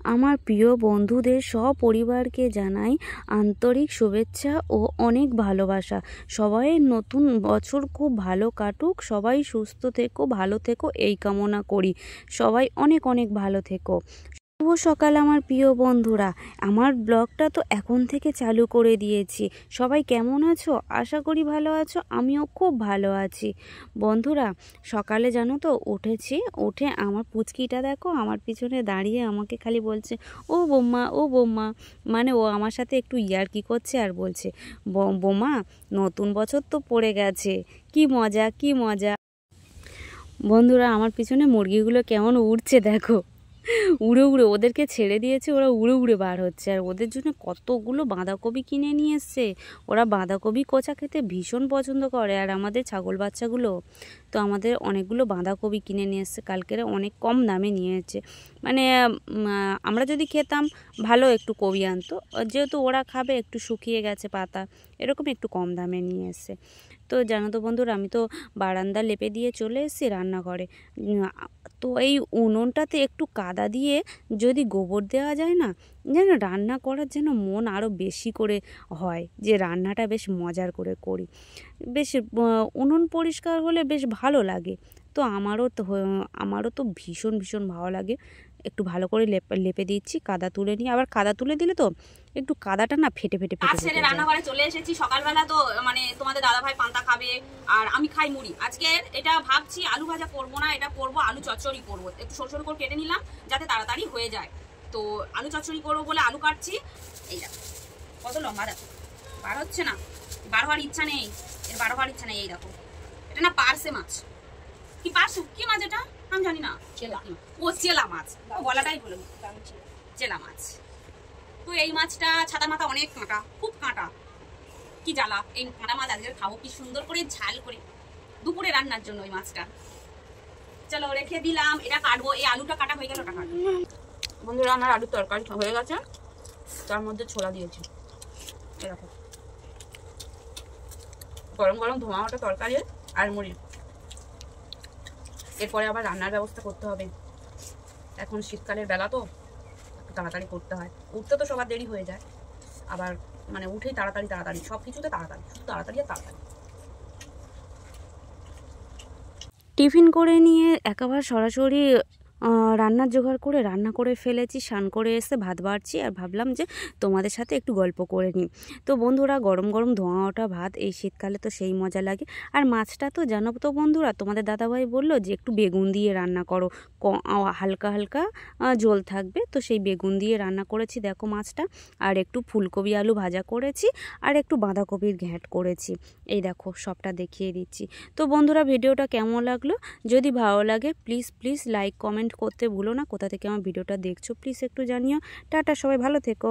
আমার প্রিয় বন্ধুদের সপরিবারকে জানাই আন্তরিক শুভেচ্ছা ও অনেক ভালোবাসা। সবাই নতুন বছর খুব ভালো কাটুক, সবাই সুস্থ থেকো, ভালো থেকো এই কামনা করি। সবাই অনেক অনেক ভালো থেকো। শুভ সকাল আমার প্রিয় বন্ধুরা। আমার ব্লগটা তো এখন থেকে চালু করে দিয়েছি। সবাই কেমন আছো? আশা করি ভালো আছো। আমিও খুব ভালো আছি। বন্ধুরা, সকালে জানো তো উঠেছি, উঠে আমার পুচকিটা দেখো আমার পিছনে দাঁড়িয়ে আমাকে খালি বলছে ও বৌমা, ও বৌমা। মানে ও আমার সাথে একটু ইয়ার্কি করছে আর বলছে বৌমা নতুন বছর তো পড়ে গেছে, কি মজা কি মজা। বন্ধুরা, আমার পিছনে মুরগিগুলো কেমন উড়ছে দেখো, উড়ে উড়ে ওদেরকে ছেড়ে দিয়েছে, ওরা উড়ে উড়ে বার হচ্ছে। আর ওদের জন্য কতগুলো বাঁধাকপি কিনে নিয়ে এসছে। ওরা বাঁধাকপি কোচা খেতে ভীষণ পছন্দ করে। আর আমাদের ছাগল বাচ্চাগুলো তো আমাদের অনেকগুলো বাঁধাকপি কিনে নিয়ে এসছে। কালকের অনেক কম দামে নিয়েছে। মানে আমরা যদি খেতাম ভালো একটু কবি আনতো, যেহেতু ওরা খাবে একটু শুকিয়ে গেছে পাতা, এরকম একটু কম দামে নিয়ে এসছে। তো জানো তো বন্ধুরা, আমি তো বারান্দা লেপে দিয়ে চলে এসেছি রান্নাঘরে। তো এই উনুনটাতে একটু কাদা দিয়ে যদি গোবর দেওয়া যায় না, যেন রান্না করার যেন মন আরও বেশি করে হয়, যে রান্নাটা বেশ মজার করে করি। বেশ উনুন পরিষ্কার হলে বেশ ভালো লাগে। তো আমারও তো ভীষণ ভীষণ ভালো লাগে। একটু ভালো করে লেপে দিচ্ছি, কাদা তুলে নিয়ে। আবার কাদা তুলে দিলে তো একটু কাদাটা না ফেটে ফেটে ফেটে রান্নাঘরে চলে এসেছি সকালবেলা। তো মানে তোমাদের দাদা ভাই পান্তা খাবে আর আমি খাই মুড়ি। আজকে এটা ভাবছি আলু ভাজা করবো না, এটা করবো আলু চচ্চড়ি করবো। একটু সরু সরু করে কেটে নিলাম যাতে তাড়াতাড়ি হয়ে যায়। তো আলু চচ্চড়ি করবো বলে আলু কাটছি। এই দেখো কত লম্বা, দেখো বার হচ্ছে না, বার হওয়ার ইচ্ছা নেই, এর বার হওয়ার ইচ্ছা নেই। এই দেখো এটা না পার্সে মাছ, কি পার্সে কি মাছ এটা আমি জানি না। ও চেলা মাছ, গলাটাই বলে চেলা মাছ। তো এই মাছটা ছাতা মাথা অনেক কাঁটা, খুব কাঁটা, কি জ্বালা। এই কাঁটা মাছ আজকে খাবো কি সুন্দর করে ঝাল করে দুপুরে রান্নার জন্য ওই মাছটা। চলো রেখে দিলাম, এটা কাটবো। এই আলুটা কাটা হয়ে গেল, ওটা কাটবো। বন্ধুরা, আমার আলুর তরকারি হয়ে গেছে, তার মধ্যে ছোলা দিয়েছি। এরকম গরম গরম ধোঁয়া ওটা তরকারি আর মুড়ি। এরপরে আবার রান্নার ব্যবস্থা করতে হবে। এখন শীতকালের বেলা তো তাড়াতাড়ি করতে হয়। উঠতে তো সবার দেরি হয়ে যায়, আবার মানে উঠেই তাড়াতাড়ি তাড়াতাড়ি সব কিছুতে তাড়াতাড়ি, শুধু তাড়াতাড়ি আর তাড়াতাড়ি। টিফিন করে নিয়ে একেবারে সরাসরি রান্নার জোগাড় করে রান্না করে ফেলেছি। স্নান করে এসে ভাত বাড়ছি, আর ভাবলাম যে তোমাদের সাথে একটু গল্প করে নিই। তো বন্ধুরা, গরম গরম ধোঁয়া ওঠা ভাত এই শীতকালে তো সেই মজা লাগে। আর মাছটা তো জানো তো বন্ধুরা, তোমাদের দাদাভাই বললো যে একটু বেগুন দিয়ে রান্না করো, হালকা হালকা ঝোল থাকবে। তো সেই বেগুন দিয়ে রান্না করেছি দেখো মাছটা। আর একটু ফুলকপি আলু ভাজা করেছি, আর একটু বাঁধাকপির ঘ্যাঁট করেছি। এই দেখো সবটা দেখিয়ে দিচ্ছি। তো বন্ধুরা, ভিডিওটা কেমন লাগলো? যদি ভালো লাগে প্লিজ প্লিজ লাইক কমেন্ট করতে ভুলো না। কোথা থেকে আমার ভিডিওটা দেখছো প্লিজ একটু জানিও। টাটা, সবাই ভালো থেকো।